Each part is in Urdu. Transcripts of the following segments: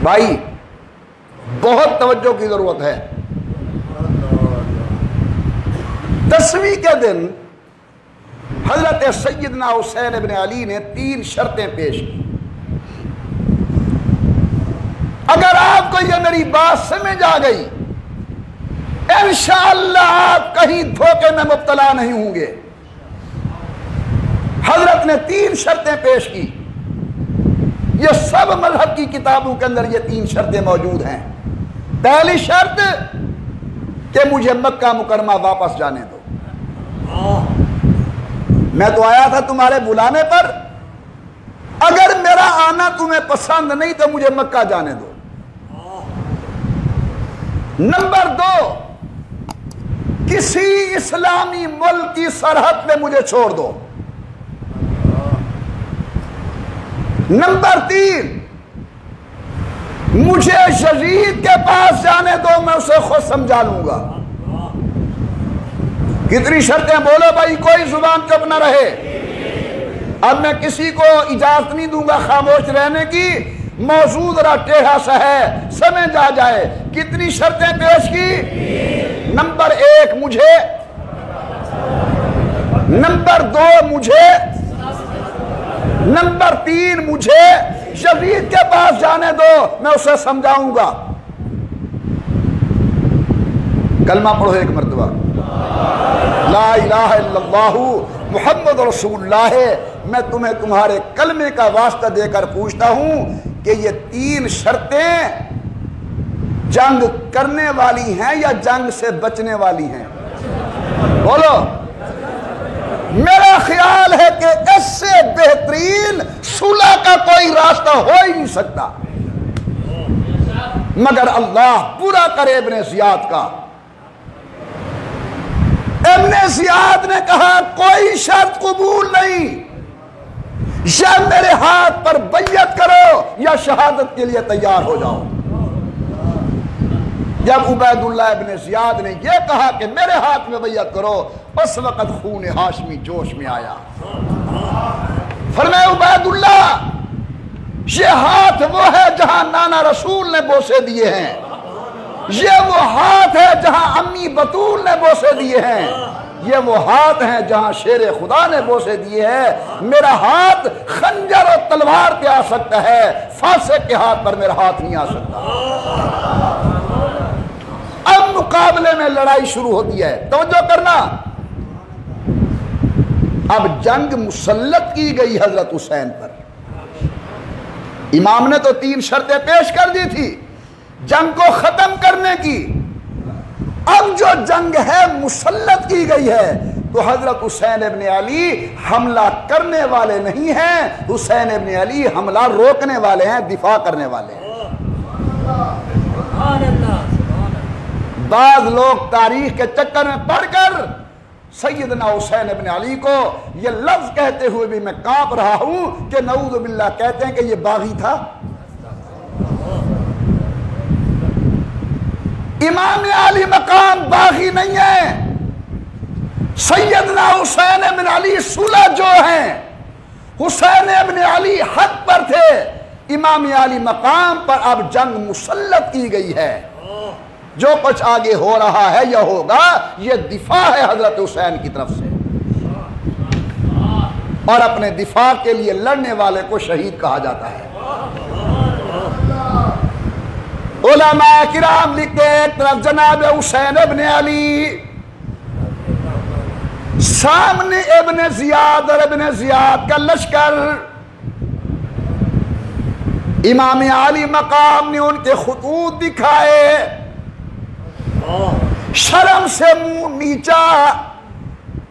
بھائی بہت توجہ کی ضرورت ہے. 10ویں کے دن حضرت سیدنا حسین ابن علی نے 3 شرطیں پیش کی. اگر آپ کو یہ میری بات سمجھ آ گئی انشاءاللہ آپ کہیں دھوکے میں مبتلا نہیں ہوں گے. حضرت نے 3 شرطیں پیش کی. یہ سب مذہب کی کتابوں کے اندر یہ 3 شرطیں موجود ہیں. پہلی شرط کہ مجھے مکہ مکرمہ واپس جانے دو. میں تو آیا تھا تمہارے بلانے پر، اگر میرا آنا تمہیں پسند نہیں تو مجھے مکہ جانے دو. نمبر 2، کسی اسلامی ملک کی سرحد پہ مجھے چھوڑ دو. نمبر 3، مجھے یزید کے پاس جانے دو، میں اسے خود سمجھا لوں گا. کتنی شرطیں بولو بھائی، کوئی زبان چپ نہ رہے. اب میں کسی کو اجازت نہیں دوں گا خاموش رہنے کی. موضوع ذرا ٹیڑھا سا ہے، سمجھ آ جائے. کتنی شرطیں پیش کی؟ نمبر 1 مجھے، نمبر 2 مجھے، نمبر 3 مجھے یزید کے پاس جانے دو، میں اسے سمجھاؤں گا. کلمہ پڑھو ایک مرتبہ، لا الہ الا اللہ محمد رسول اللہ. میں تمہیں تمہارے کلمے کا واسطہ دے کر پوچھتا ہوں کہ یہ 3 شرطیں جنگ کرنے والی ہیں یا جنگ سے بچنے والی ہیں؟ بولو. میرا خیال ہے کہ اس سے بہترین صلح کا کوئی راستہ ہو ہی نہیں سکتا مگر اللہ برا کرے ابن زیاد کا. ابن زیاد نے کہا کوئی شرط قبول نہیں، یا میرے ہاتھ پر بیعت کرو یا شہادت کے لیے تیار ہو جاؤ. جب عبید اللہ ابن زیاد نے یہ کہا کہ میرے ہاتھ میں بیعت کرو، اس وقت خون ہاشمی جوش میں آیا. فرمایا عبید اللہ، یہ ہاتھ وہ ہے جہاں نانا رسول نے بوسے دیے ہیں، یہ وہ ہاتھ ہے جہاں امی بطول نے بوسے دیے ہیں، یہ وہ ہاتھ ہیں جہاں شیر خدا نے بوسے دیے ہیں. میرا ہاتھ خنجر اور تلوار پہ آ سکتا ہے، فاسق کے ہاتھ پر میرا ہاتھ نہیں آ سکتا. اب مقابلے میں لڑائی شروع ہوتی ہے. توجہ کرنا، اب جنگ مسلط کی گئی حضرت حسین پر. امام نے تو 3 شرطیں پیش کر دی تھی جنگ کو ختم کرنے کی. اب جو جنگ ہے مسلط کی گئی ہے تو حضرت حسین ابن علی حملہ کرنے والے نہیں ہیں، حسین ابن علی حملہ روکنے والے ہیں، دفاع کرنے والے ہیں. بعض لوگ تاریخ کے چکر میں پڑھ کر سیدنا حسین ابن علی کو یہ لفظ کہتے ہوئے بھی میں کانپ رہا ہوں کہ نعوذ باللہ کہتے ہیں کہ یہ باغی تھا. امام علی مقام باغی نہیں ہے. سیدنا حسین ابن علی صلح جو ہیں، حسین ابن علی حق پر تھے. امام علی مقام پر اب جنگ مسلط کی گئی ہے. جو کچھ آگے ہو رہا ہے یا ہوگا یہ دفاع ہے حضرت حسین کی طرف سے، اور اپنے دفاع کے لیے لڑنے والے کو شہید کہا جاتا ہے. علماء کرام لکھتے ہیں ایک طرف جناب حسین ابن علی، سامنے ابن زیاد اور ابن زیاد کا لشکر. امام علی مقام نے ان کے خطوط دکھائے، شرم سے منہ نیچا،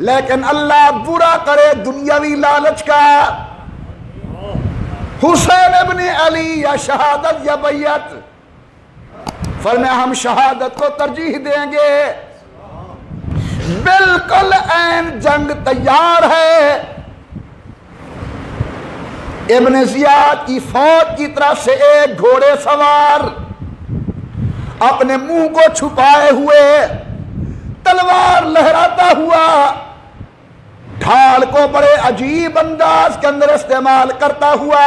لیکن اللہ برا کرے دنیاوی لالچ کا. حسین ابن علی یا شہادت یا بیعت؟ فرمایا ہم شہادت کو ترجیح دیں گے. بالکل عین جنگ تیار ہے. ابن زیاد کی فوج کی طرف سے ایک گھوڑے سوار اپنے منہ کو چھپائے ہوئے، تلوار لہراتا ہوا، ڈھال کو بڑے عجیب انداز کے اندر استعمال کرتا ہوا